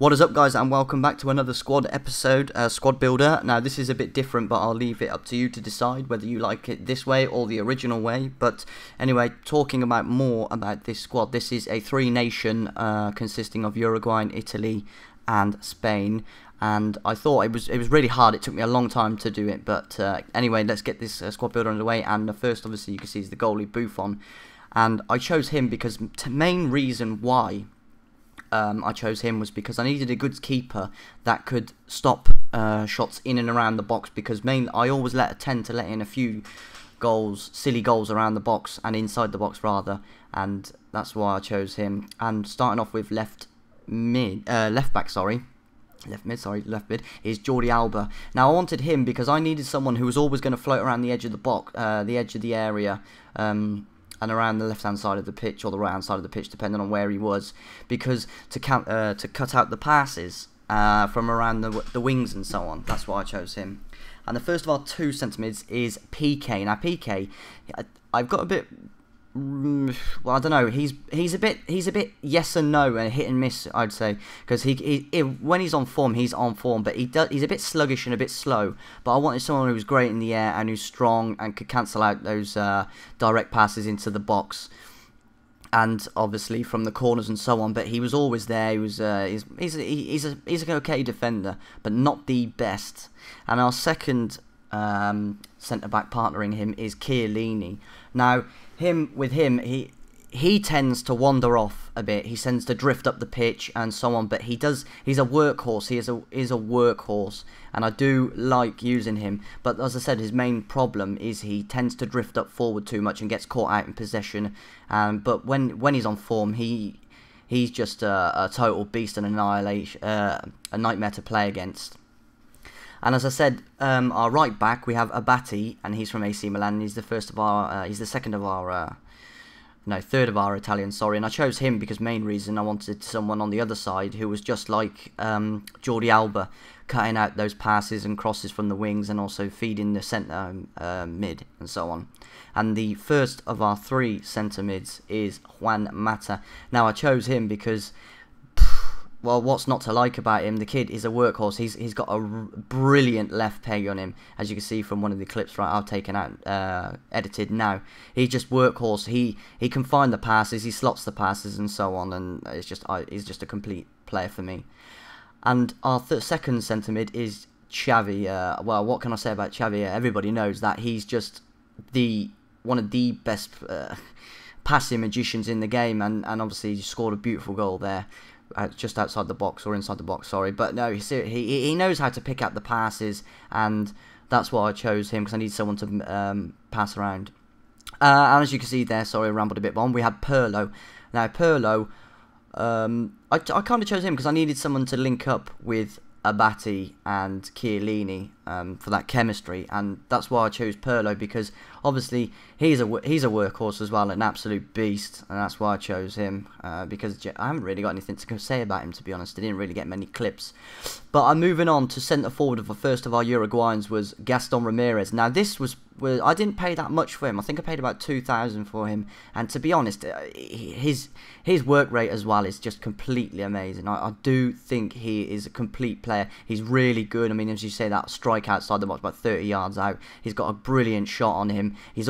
What is up, guys, and welcome back to another squad episode, squad builder. Now this is a bit different, but I'll leave it up to you to decide whether you like it this way or the original way. But anyway, talking about more about this squad, this is a three-nation consisting of Uruguay, Italy and Spain. And I thought it was really hard. It took me a long time to do it, but anyway, let's get this squad builder underway. And the first, obviously, you can see is the goalie Buffon, and I chose him because the main reason why I chose him was because I needed a good keeper that could stop shots in and around the box, because I always tend to let in a few goals, silly goals around the box and inside the box rather, and that's why I chose him. And starting off with left mid is Jordi Alba. Now I wanted him because I needed someone who was always going to float around the edge of the box, the edge of the area, and around the left-hand side of the pitch or the right-hand side of the pitch, depending on where he was, because to cut out the passes from around the wings and so on. That's why I chose him. And the first of our two centre mids is PK. Now PK, I've got a bit. Well, I don't know. He's a bit yes and no and hit and miss, I'd say, because when he's on form, he's but he's a bit sluggish and a bit slow. But I wanted someone who was great in the air and who's strong and could cancel out those direct passes into the box, and obviously from the corners and so on. But he was always there. He was he's an okay defender, but not the best. And our second centre back partnering him is Chiellini. Now he tends to wander off a bit. He tends to drift up the pitch and so on, but he's a workhorse. He is a workhorse, and I do like using him. But as I said, his main problem is he tends to drift up forward too much and gets caught out in possession. But when he's on form, he's just a total beast and annihilation, a nightmare to play against. And as I said, our right back, we have Abati, and he's from AC Milan. He's the third of our Italians, sorry. And I chose him because main reason I wanted someone on the other side who was just like Jordi Alba, cutting out those passes and crosses from the wings and also feeding the centre mid and so on. And the first of our three centre mids is Juan Mata. Now I chose him because, well, what's not to like about him? The kid is a workhorse. He's got a brilliant left peg on him, as you can see from one of the clips I've taken out, edited now. He's just workhorse. He can find the passes, he slots the passes and so on, and he's just a complete player for me. And our second centre mid is Xavi. Well, what can I say about Xavi? Everybody knows that he's just one of the best passing magicians in the game, and obviously he scored a beautiful goal there. Just outside the box, or inside the box, sorry. But no, he knows how to pick out the passes, and that's why I chose him, because I need someone to pass around. And as you can see there, sorry, I rambled a bit on. We had Pirlo. Now Pirlo, I kind of chose him because I needed someone to link up with Abati and Chiellini for that chemistry, and that's why I chose Pirlo, because obviously he's a workhorse as well, an absolute beast, and that's why I chose him, because I haven't really got anything to say about him, to be honest. I didn't really get many clips. But I'm moving on to centre forward. Of the first of our Uruguayans was Gaston Ramirez. Now this was I didn't pay that much for him. I think I paid about 2,000 for him, and to be honest, his work rate as well is just completely amazing. I do think he is a complete player. He's really good. I mean, as you say, that strike outside the box about 30 yards out. He's got a brilliant shot on him. He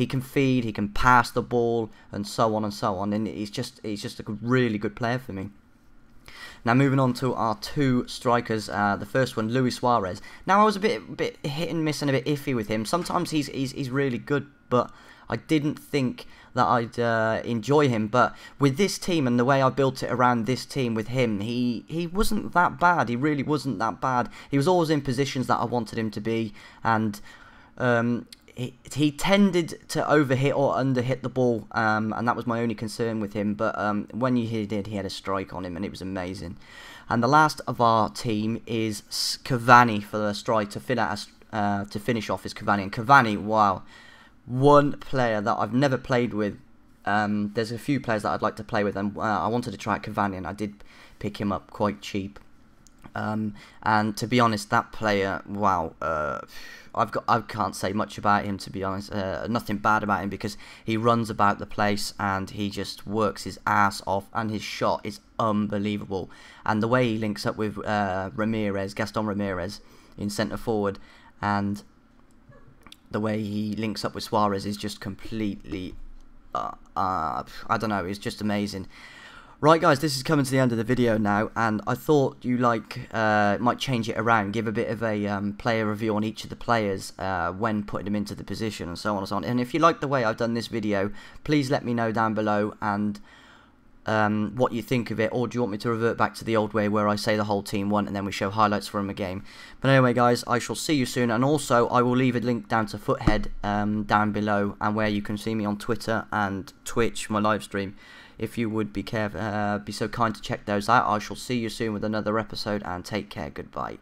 can feed, he can pass the ball, and so on and so on. And he's just a really good player for me. Now moving on to our two strikers, the first one, Luis Suarez. Now I was a bit hit and miss and a bit iffy with him. Sometimes he's really good, but I didn't think that I'd enjoy him. But with this team and the way I built it around this team with him, he wasn't that bad. He really wasn't that bad. He was always in positions that I wanted him to be, and he tended to overhit or underhit the ball, and that was my only concern with him. But when he had a strike on him, and it was amazing. And the last of our team is Cavani for the strike to finish off is Cavani. And Cavani, wow, one player that I've never played with. There's a few players that I'd like to play with, and I wanted to try Cavani, and I did pick him up quite cheap. And to be honest, that player, wow, I can't say much about him, to be honest. Nothing bad about him, because he runs about the place and he just works his ass off, and his shot is unbelievable. And the way he links up with Gaston Ramirez in centre forward, and the way he links up with Suarez is just completely, I don't know, it's just amazing. Right guys, this is coming to the end of the video now, and I thought you might change it around, give a bit of a player review on each of the players when putting them into the position, and so on and so on. And if you like the way I've done this video, please let me know down below and what you think of it, or do you want me to revert back to the old way where I say the whole team won and then we show highlights from a game. But anyway guys, I shall see you soon, and also I will leave a link down to Futhead down below, and where you can see me on Twitter and Twitch, my live stream. If you would be so kind to check those out. I shall see you soon with another episode, and take care. Goodbye.